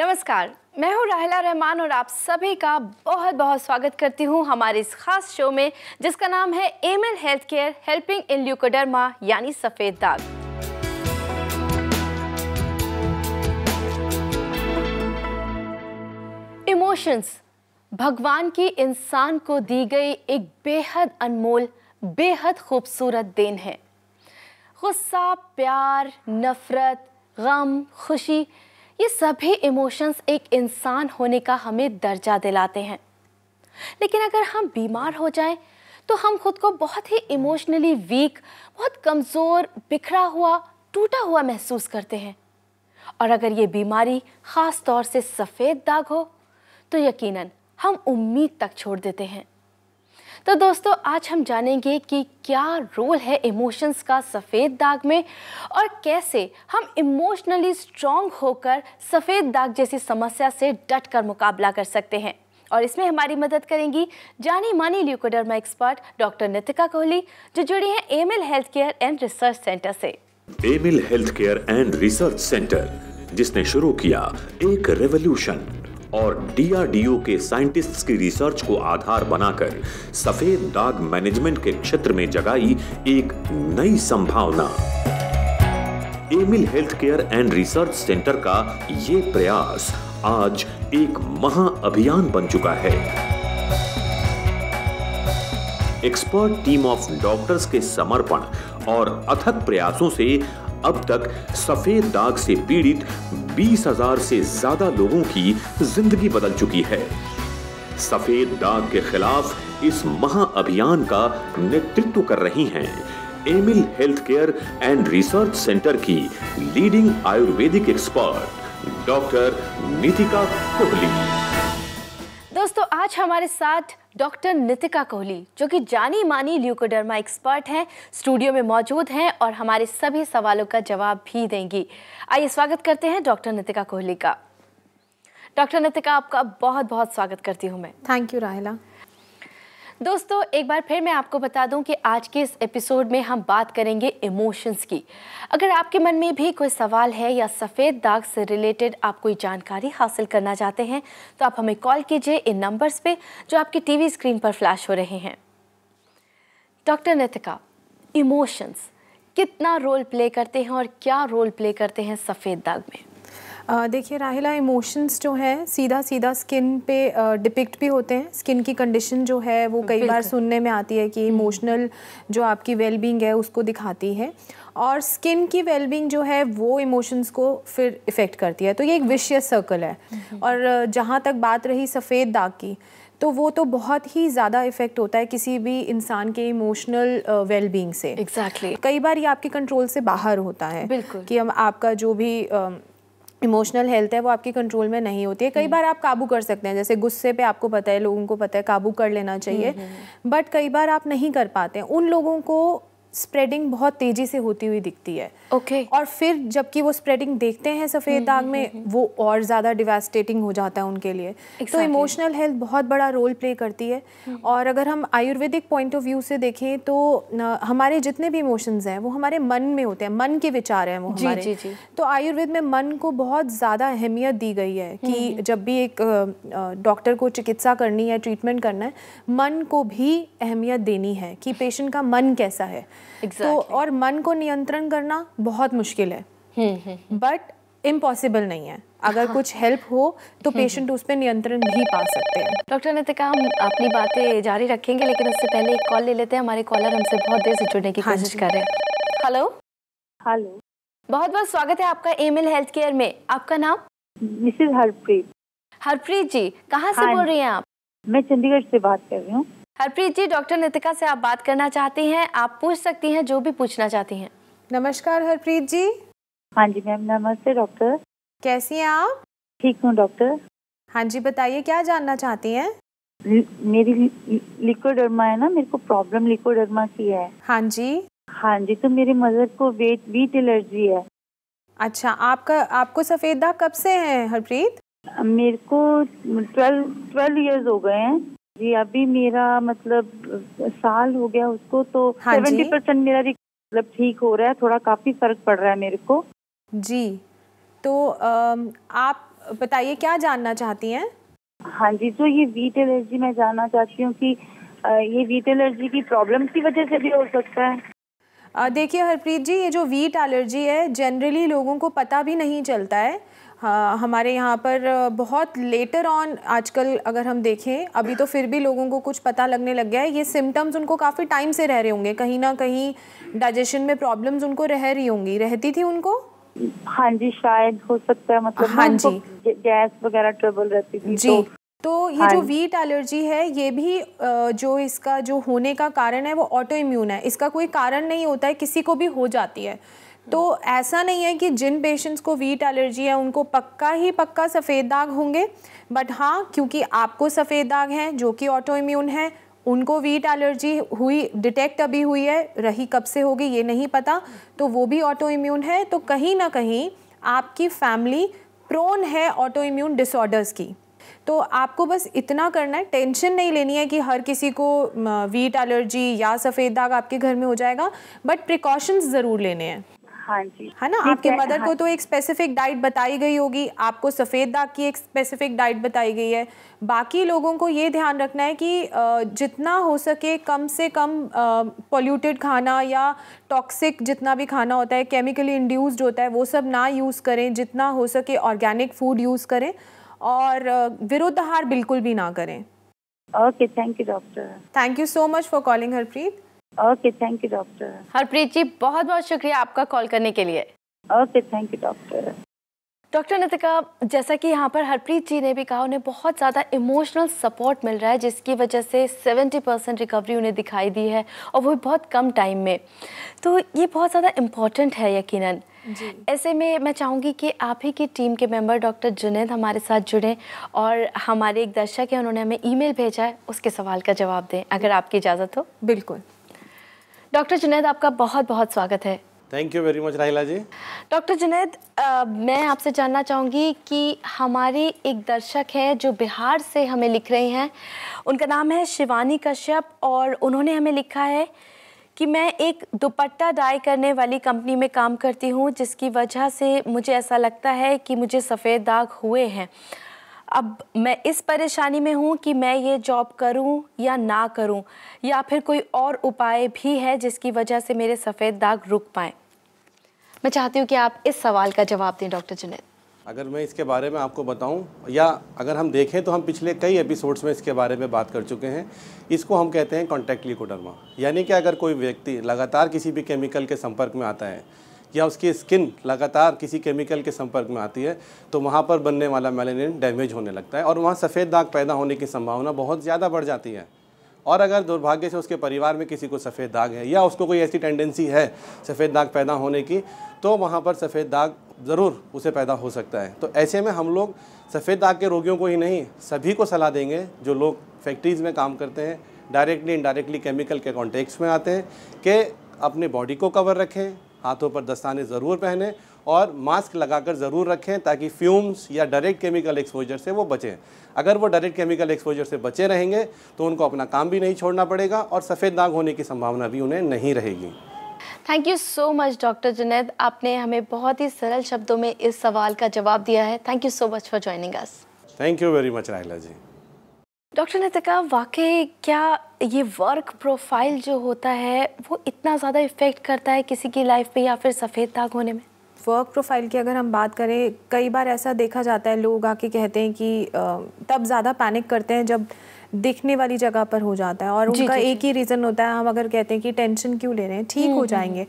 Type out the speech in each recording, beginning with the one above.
नमस्कार, मैं हूँ राहिला रहमान और आप सभी का बहुत बहुत स्वागत करती हूँ हमारे इस खास शो में जिसका नाम है Emil health care helping in leucoderma यानी सफेद दाग। इमोशंस भगवान की इंसान को दी गई एक बेहद अनमोल, बेहद खूबसूरत देन है। गुस्सा, प्यार, नफरत, गम, खुशी, ये सभी इमोशंस एक इंसान होने का हमें दर्जा दिलाते हैं। लेकिन अगर हम बीमार हो जाएं तो हम खुद को बहुत ही इमोशनली वीक, बहुत कमज़ोर, बिखरा हुआ, टूटा हुआ महसूस करते हैं। और अगर ये बीमारी ख़ास तौर से सफ़ेद दाग हो तो यकीनन हम उम्मीद तक छोड़ देते हैं। तो दोस्तों, आज हम जानेंगे कि क्या रोल है इमोशंस का सफ़ेद दाग में और कैसे हम इमोशनली स्ट्रॉन्ग होकर सफ़ेद दाग जैसी समस्या से डट कर मुकाबला कर सकते हैं। और इसमें हमारी मदद करेंगी जानी मानी leucoderma expert doctor Nitika Kohli, जो जुड़ी हैं Aimil health care and research centre से। Aimil health care and research centre, जिसने शुरू किया एक रेवोल्यूशन और डीआरडीओ के साइंटिस्ट्स की रिसर्च को आधार बनाकर सफेद दाग मैनेजमेंट के क्षेत्र में जगाई एक नई संभावना। Emil health care and research centre का ये प्रयास आज एक महाअभियान बन चुका है। एक्सपर्ट टीम ऑफ डॉक्टर्स के समर्पण और अथक प्रयासों से अब तक सफेद दाग से पीड़ित 20,000 से ज्यादा लोगों की जिंदगी बदल चुकी है। सफेद दाग के खिलाफ इस महाअभियान का नेतृत्व कर रही हैं Aimil health care and research centre की leading Ayurvedic expert doctor Nitika Kohli. दोस्तों, आज हमारे साथ डॉक्टर नितिका कोहली, जो कि जानी मानी ल्यूकोडर्मा एक्सपर्ट हैं, स्टूडियो में मौजूद हैं और हमारे सभी सवालों का जवाब भी देंगी। आइए स्वागत करते हैं डॉक्टर नितिका कोहली का। डॉक्टर नितिका, आपका बहुत बहुत स्वागत करती हूँ मैं। थैंक यू राहिला। दोस्तों, एक बार फिर मैं आपको बता दूं कि आज के इस एपिसोड में हम बात करेंगे इमोशंस की। अगर आपके मन में भी कोई सवाल है या सफ़ेद दाग से रिलेटेड आप कोई जानकारी हासिल करना चाहते हैं तो आप हमें कॉल कीजिए इन नंबर्स पे जो आपकी टीवी स्क्रीन पर फ्लैश हो रहे हैं। डॉक्टर नितिका, इमोशंस कितना रोल प्ले करते हैं और क्या रोल प्ले करते हैं सफ़ेद दाग में? देखिए राहिला, इमोशंस जो हैं सीधा सीधा स्किन पे डिपिक्ट भी होते हैं। स्किन की कंडीशन जो है वो कई बार सुनने में आती है कि इमोशनल जो आपकी वेलबींग है उसको दिखाती है, और स्किन की वेलबींग जो है वो इमोशंस को फिर इफ़ेक्ट करती है। तो ये एक विशियस सर्कल है। और जहाँ तक बात रही सफ़ेद दाग की, तो वो तो बहुत ही ज़्यादा इफ़ेक्ट होता है किसी भी इंसान के इमोशनल वेलबींग से। एग्जैक्टली। कई बार ये आपके कंट्रोल से बाहर होता है। बिल्कुल। कि हम आपका जो भी इमोशनल हेल्थ है वो आपकी कंट्रोल में नहीं होती है। कई बार आप काबू कर सकते हैं, जैसे गुस्से पे आपको पता है, लोगों को पता है काबू कर लेना चाहिए, बट कई बार आप नहीं कर पाते हैं। उन लोगों को स्प्रेडिंग बहुत तेज़ी से होती हुई दिखती है। ओके। और फिर जबकि वो स्प्रेडिंग देखते हैं सफ़ेद दाग में, वो और ज़्यादा डिवास्टेटिंग हो जाता है उनके लिए। तो इमोशनल हेल्थ बहुत बड़ा रोल प्ले करती है। और अगर हम आयुर्वेदिक पॉइंट ऑफ व्यू से देखें तो हमारे जितने भी इमोशंस हैं वो हमारे मन में होते हैं, मन के विचार हैं वो हमारे। जी। तो आयुर्वेद में मन को बहुत ज़्यादा अहमियत दी गई है कि जब भी एक डॉक्टर को चिकित्सा करनी है, ट्रीटमेंट करना है, मन को भी अहमियत देनी है कि पेशेंट का मन कैसा है। तो और मन को नियंत्रण करना बहुत मुश्किल है, बट इम्पॉसिबल नहीं है। अगर कुछ हेल्प हो तो पेशेंट उस पर नियंत्रण भी पा सकते हैं। डॉक्टर नितिका, हम अपनी बातें जारी रखेंगे, लेकिन उससे पहले एक कॉल ले लेते हैं। हमारे कॉलर हमसे बहुत देर से जुड़ने की कोशिश कर रहे हैं। हेलो। हेलो, बहुत बहुत स्वागत है आपका एमिल हेल्थ केयर में। आपका नाम? मिसेज हरप्रीत। हरप्रीत जी, कहाँ से बोल रही हैं आप? मैं चंडीगढ़ से बात कर रही हूँ। हरप्रीत जी, डॉक्टर नितिका से आप बात करना चाहती हैं, आप पूछ सकती हैं जो भी पूछना चाहती हैं। नमस्कार हरप्रीत जी। हाँ जी मैम, नमस्ते डॉक्टर। कैसी हैं आप? ठीक हूँ डॉक्टर। हाँ जी, बताइए क्या जानना चाहती हैं? मेरी लिकोडर्मा है ना, मेरे को प्रॉब्लम लिकोडर्मा की है। हाँ जी, तो मेरी मदर को वीट एलर्जी है। अच्छा, आपको सफ़ेद दाग कब से है हरप्रीत? मेरे को 12 इयर्स हो गए हैं जी। अभी मेरा मतलब साल हो गया उसको, तो 70% मेरा मतलब ठीक हो रहा है, थोड़ा काफ़ी फर्क पड़ रहा है मेरे को। जी, तो आप बताइए क्या जानना चाहती हैं? हाँ जी, तो ये वीट एलर्जी मैं जानना चाहती हूँ कि ये वीट एलर्जी की प्रॉब्लम की वजह से भी हो सकता है? देखिए हरप्रीत जी, ये जो वीट एलर्जी है जनरली लोगों को पता भी नहीं चलता है। हाँ, हमारे यहाँ पर बहुत लेटर ऑन आजकल अगर हम देखें, अभी तो फिर भी लोगों को कुछ पता लगने लग गया है। ये सिम्टम्स उनको काफ़ी टाइम से रह रहे होंगे, कहीं ना कहीं डाइजेशन में प्रॉब्लम्स उनको रह रही होंगी। रहती थी उनको? हाँ जी, शायद हो सकता है, मतलब हाँ जी, गैस वगैरह ट्रबल रहती थी जी। तो ये जो हाँ वीट एलर्जी है ये भी जो इसका जो होने का कारण है वो ऑटो इम्यून है। इसका कोई कारण नहीं होता है, किसी को भी हो जाती है। तो ऐसा नहीं है कि जिन पेशेंट्स को वीट एलर्जी है उनको पक्का ही पक्का सफ़ेद दाग होंगे, बट हाँ, क्योंकि आपको सफ़ेद दाग हैं जो कि ऑटो इम्यून है, उनको वीट एलर्जी हुई, डिटेक्ट अभी हुई है, रही कब से होगी ये नहीं पता, तो वो भी ऑटो इम्यून है। तो कहीं ना कहीं आपकी फैमिली प्रोन है ऑटो इम्यून डिसऑर्डर्स की। तो आपको बस इतना करना है, टेंशन नहीं लेनी है कि हर किसी को वीट एलर्जी या सफ़ेद दाग आपके घर में हो जाएगा, बट प्रिकॉशंस ज़रूर लेने हैं। हाँ जी, है ना। आपके मदर को तो एक स्पेसिफिक डाइट बताई गई होगी, आपको सफ़ेद दाग की एक स्पेसिफिक डाइट बताई गई है। बाकी लोगों को ये ध्यान रखना है कि जितना हो सके कम से कम पॉल्यूटेड खाना या टॉक्सिक जितना भी खाना होता है, केमिकली इंड्यूस्ड होता है, वो सब ना यूज़ करें। जितना हो सके ऑर्गेनिक फूड यूज़ करें और विरुद्ध आहार बिल्कुल भी ना करें। Okay, thank you doctor. Thank you so much for calling Harpreet. Okay, thank you doctor. Harpreet ji, बहुत बहुत शुक्रिया आपका कॉल करने के लिए। Okay, thank you doctor. Doctor Nitika, जैसा कि यहाँ पर हरप्रीत जी ने भी कहा, उन्हें बहुत ज़्यादा इमोशनल सपोर्ट मिल रहा है जिसकी वजह से 70% रिकवरी उन्हें दिखाई दी है, और वो भी बहुत कम टाइम में। तो ये बहुत ज़्यादा इम्पॉर्टेंट है यकीनन। ऐसे में मैं चाहूँगी कि आप ही की टीम के मेंबर डॉक्टर जुनैद हमारे साथ जुड़ें, और हमारे एक दर्शक है, उन्होंने हमें ईमेल भेजा है, उसके सवाल का जवाब दें, अगर आपकी इजाज़त हो। बिल्कुल। डॉक्टर जुनैद, आपका बहुत बहुत स्वागत है। थैंक यू वेरी मच राहिला जी। डॉक्टर जुनैद, मैं आपसे जानना चाहूँगी कि हमारी एक दर्शक है जो बिहार से हमें लिख रही हैं, उनका नाम है शिवानी कश्यप, और उन्होंने हमें लिखा है कि मैं एक दुपट्टा डाई करने वाली कंपनी में काम करती हूँ, जिसकी वजह से मुझे ऐसा लगता है कि मुझे सफ़ेद दाग हुए हैं। अब मैं इस परेशानी में हूँ कि मैं ये जॉब करूँ या ना करूँ, या फिर कोई और उपाय भी है जिसकी वजह से मेरे सफ़ेद दाग रुक पाएँ। मैं चाहती हूँ कि आप इस सवाल का जवाब दें डॉक्टर जुनैद। अगर मैं इसके बारे में आपको बताऊं, या अगर हम देखें तो हम पिछले कई एपिसोड्स में इसके बारे में बात कर चुके हैं। इसको हम कहते हैं कॉन्टैक्ट ल्यूकोडर्मा, यानी कि अगर कोई व्यक्ति लगातार किसी भी केमिकल के संपर्क में आता है या उसकी स्किन लगातार किसी केमिकल के संपर्क में आती है, तो वहाँ पर बनने वाला मेलानिन डैमेज होने लगता है और वहाँ सफ़ेद दाग पैदा होने की संभावना बहुत ज़्यादा बढ़ जाती है। और अगर दुर्भाग्य से उसके परिवार में किसी को सफ़ेद दाग है या उसको कोई ऐसी टेंडेंसी है सफ़ेद दाग पैदा होने की, तो वहाँ पर सफ़ेद दाग ज़रूर उसे पैदा हो सकता है। तो ऐसे में हम लोग सफ़ेद दाग के रोगियों को ही नहीं, सभी को सलाह देंगे जो लोग फैक्ट्रीज़ में काम करते हैं, डायरेक्टली इनडायरेक्टली केमिकल के कॉन्टेक्ट्स में आते हैं, कि अपने बॉडी को कवर रखें, हाथों पर दस्ताने ज़रूर पहनें और मास्क लगाकर ज़रूर रखें, ताकि फ्यूम्स या डायरेक्ट केमिकल एक्सपोजर से वो बचें। अगर वो डायरेक्ट केमिकल एक्सपोजर से बचे रहेंगे तो उनको अपना काम भी नहीं छोड़ना पड़ेगा और सफ़ेद दाग होने की संभावना भी उन्हें नहीं रहेगी। Thank you so much doctor Junaid, आपने हमें बहुत ही सरल शब्दों में इस सवाल का जवाब दिया है। Thank you so much for joining us. Thank you very much राहिला जी। डॉक्टर नितिका, वाकई क्या ये वर्क प्रोफाइल जो होता है वो इतना ज़्यादा इफ़ेक्ट करता है किसी की लाइफ पे, या फिर सफ़ेद दाग होने में? वर्क प्रोफाइल की अगर हम बात करें, कई बार ऐसा देखा जाता है, लोग आके कहते हैं कि तब ज़्यादा पैनिक करते हैं जब दिखने वाली जगह पर हो जाता है, और उनका एक ही रीज़न होता है, हम अगर कहते हैं कि टेंशन क्यों ले रहे हैं, ठीक हो जाएंगे।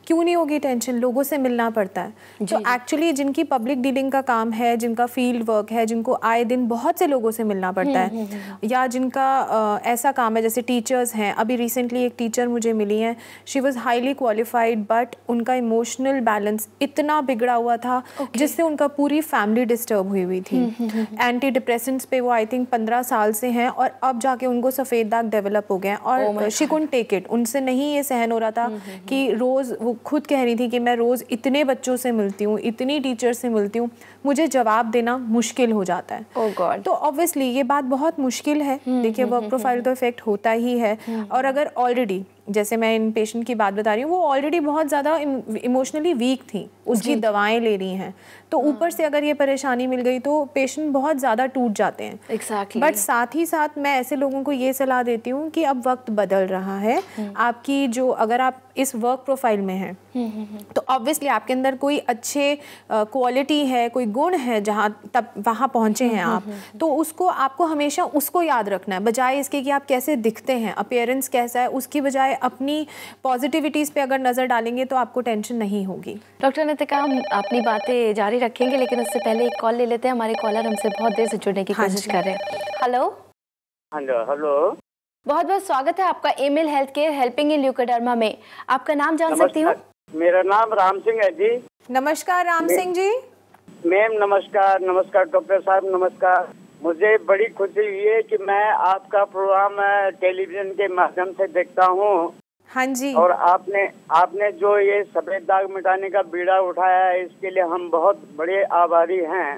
क्यों नहीं होगी टेंशन, लोगों से मिलना पड़ता है। तो एक्चुअली जिनकी पब्लिक डीलिंग का काम है, जिनका फील्ड वर्क है, जिनको आए दिन बहुत से लोगों से मिलना पड़ता है, या जिनका ऐसा काम है, जैसे टीचर्स हैं। अभी रिसेंटली एक टीचर मुझे मिली हैं, she was highly qualified, but उनका इमोशनल बैलेंस इतना बिगड़ा हुआ था जिससे उनका पूरी फैमिली डिस्टर्ब हुई थी। एंटी डिप्रेसेंट्स पे वो आई थिंक 15 साल से हैं, और अब जाके उनको सफ़ेद दाग डेवलप हो गए हैं, और शी कुडंट टेक इट। उनसे नहीं ये सहन हो रहा था कि रोज़, वो खुद कह रही थी कि मैं रोज़ इतने बच्चों से मिलती हूँ, इतनी टीचर से मिलती हूँ, मुझे जवाब देना मुश्किल हो जाता है। Oh God. तो ऑब्वियसली ये बात बहुत मुश्किल है। देखिए, वर्क प्रोफाइल तो इफेक्ट होता ही है, और अगर ऑलरेडी जैसे मैं इन पेशेंट की बात बता रही हूँ, वो ऑलरेडी बहुत ज़्यादा इमोशनली वीक थी, उसकी दवाएं ले रही हैं, तो ऊपर से अगर ये परेशानी मिल गई तो पेशेंट बहुत ज़्यादा टूट जाते हैं। Exactly. बट साथ ही साथ मैं ऐसे लोगों को ये सलाह देती हूँ कि अब वक्त बदल रहा है, आपकी जो, अगर आप इस वर्क प्रोफाइल में हैं तो ऑब्वियसली आपके अंदर कोई अच्छे क्वालिटी है, कोई गुण है, जहाँ तब वहाँ पहुँचे हैं आप, तो उसको आपको हमेशा उसको याद रखना है, बजाय इसके कि आप कैसे दिखते हैं, अपीयरेंस कैसा है, उसकी बजाय अपनी पॉजिटिविटीज़ पे अगर नज़र डालेंगे तो आपको टेंशन नहीं होगी। डॉक्टर नितिका, हम अपनी बातें जारी रखेंगे, लेकिन उससे पहले एक कॉल ले लेते हैं। हमारे कॉलर हमसे बहुत देर से जुड़ने की कोशिश कर रहे हैं। हेलो हेलो, बहुत बहुत स्वागत है आपका Emil health care helping in leucoderma में। आपका नाम जान सकती हूँ? मेरा नाम राम सिंह है जी। नमस्कार राम सिंह जी। मैम नमस्कार। नमस्कार डॉक्टर साहब, नमस्कार। मुझे बड़ी खुशी हुई है कि मैं आपका प्रोग्राम टेलीविजन के माध्यम से देखता हूँ। हाँ जी। और आपने जो ये सफेद दाग मिटाने का बीड़ा उठाया है, इसके लिए हम बहुत बड़े आभारी हैं।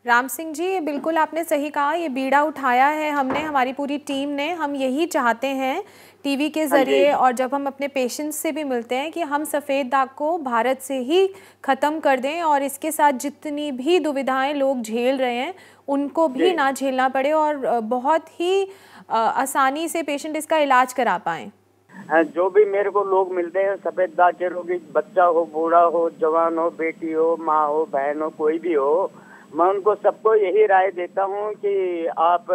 राम सिंह जी, ये बिल्कुल आपने सही कहा, ये बीड़ा उठाया है हमने, हमारी पूरी टीम ने। हम यही चाहते हैं टीवी के ज़रिए और जब हम अपने पेशेंट्स से भी मिलते हैं कि हम सफ़ेद दाग को भारत से ही ख़त्म कर दें और इसके साथ जितनी भी दुविधाएं लोग झेल रहे हैं उनको भी ना झेलना पड़े और बहुत ही आसानी से पेशेंट इसका इलाज करा पाएँ। जो भी मेरे को लोग मिलते हैं सफ़ेद दाग के रोगी, बच्चा हो, बूढ़ा हो, जवान हो, बेटी हो, माँ हो, बहन हो, कोई भी हो, मैं उनको सबको यही राय देता हूँ कि आप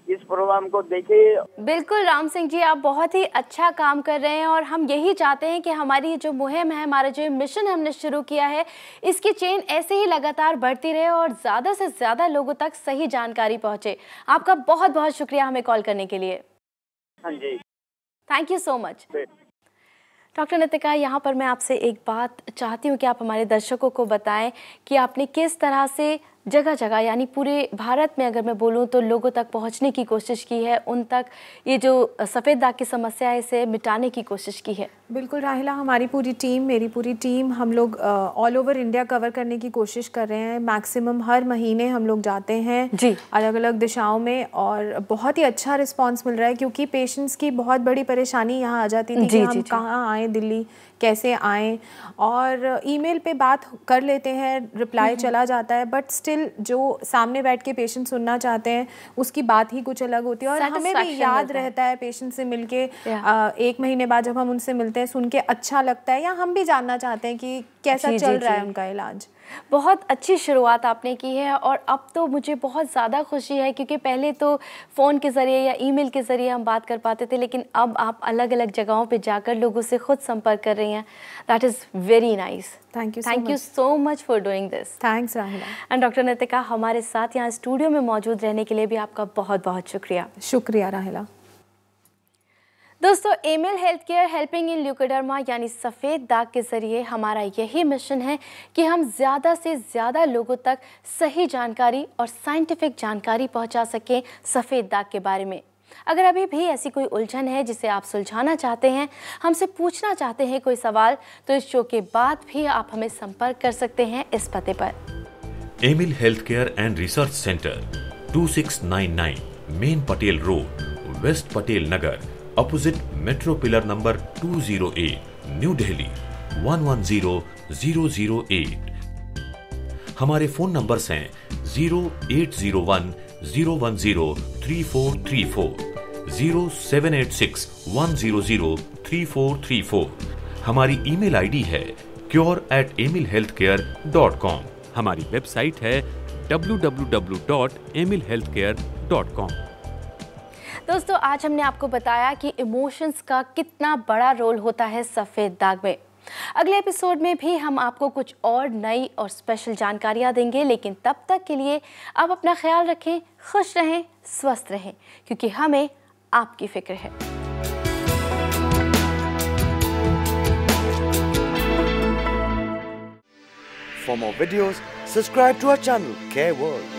इस प्रोग्राम को देखिए। बिल्कुल राम सिंह जी, आप बहुत ही अच्छा काम कर रहे हैं और हम यही चाहते हैं कि हमारी जो मुहिम है, हमारा जो मिशन हमने शुरू किया है, इसकी चेन ऐसे ही लगातार बढ़ती रहे और ज़्यादा से ज़्यादा लोगों तक सही जानकारी पहुँचे। आपका बहुत बहुत शुक्रिया हमें कॉल करने के लिए। हाँ जी, thank you so much. Doctor Nitika, यहाँ पर मैं आपसे एक बात चाहती हूँ कि आप हमारे दर्शकों को बताएं कि आपने किस तरह से जगह जगह, यानी पूरे भारत में अगर मैं बोलूँ तो लोगों तक पहुँचने की कोशिश की है, उन तक ये जो सफ़ेद दाग की समस्या है इसे मिटाने की कोशिश की है। बिल्कुल राहिला, हमारी पूरी टीम, मेरी पूरी टीम, हम लोग ऑल ओवर इंडिया कवर करने की कोशिश कर रहे हैं। मैक्सिमम हर महीने हम लोग जाते हैं जी अलग अलग दिशाओं में और बहुत ही अच्छा रिस्पांस मिल रहा है, क्योंकि पेशेंट्स की बहुत बड़ी परेशानी यहाँ आ जाती थी कि हम कहाँ आएँ, दिल्ली कैसे आएँ, और ईमेल पे बात कर लेते हैं, रिप्लाई चला जाता है, बट स्टिल जो सामने बैठ के पेशेंट सुनना चाहते हैं उसकी बात ही कुछ अलग होती है। और हमें भी याद रहता है पेशेंट से मिलके, एक महीने बाद जब हम उनसे मिलते हैं सुन के अच्छा लगता है, या हम भी जानना चाहते हैं कि कैसा चल रहा है उनका इलाज। बहुत अच्छी शुरुआत आपने की है और अब तो मुझे बहुत ज़्यादा खुशी है, क्योंकि पहले तो फ़ोन के ज़रिए या ईमेल के ज़रिए हम बात कर पाते थे, लेकिन अब आप अलग अलग जगहों पे जाकर लोगों से खुद संपर्क कर रही हैं। That is very nice. Thank you so much for doing this. Thanks राहिला। एंड डॉक्टर नितिका, हमारे साथ यहाँ स्टूडियो में मौजूद रहने के लिए भी आपका बहुत बहुत शुक्रिया। शुक्रिया राहिला। दोस्तों, Emil health care helping in leucoderma यानी सफ़ेद दाग के ज़रिए हमारा यही मिशन है कि हम ज़्यादा से ज़्यादा लोगों तक सही जानकारी और साइंटिफिक जानकारी पहुंचा सकें सफ़ेद दाग के बारे में। अगर अभी भी ऐसी कोई उलझन है जिसे आप सुलझाना चाहते हैं, हमसे पूछना चाहते हैं कोई सवाल, तो इस शो के बाद भी आप हमें संपर्क कर सकते हैं इस पते पर। Emil health care and research centre, 2699 main Patel road, west Patel Nagar, opposite metro pillar number 208, new Delhi 110008। हमारे फोन नंबर्स हैं 0801 010 3434, 0786 100 3434। हमारी ईमेल आईडी है cure@emilhealthcare.com। हमारी वेबसाइट है www.emilhealthcare.com। दोस्तों, आज हमने आपको बताया कि इमोशंस का कितना बड़ा रोल होता है सफ़ेद दाग में। अगले एपिसोड में भी हम आपको कुछ और नई और स्पेशल जानकारियाँ देंगे, लेकिन तब तक के लिए आप अपना ख्याल रखें, खुश रहें, स्वस्थ रहें, क्योंकि हमें आपकी फिक्र है। For more videos, subscribe to our channel, Care World.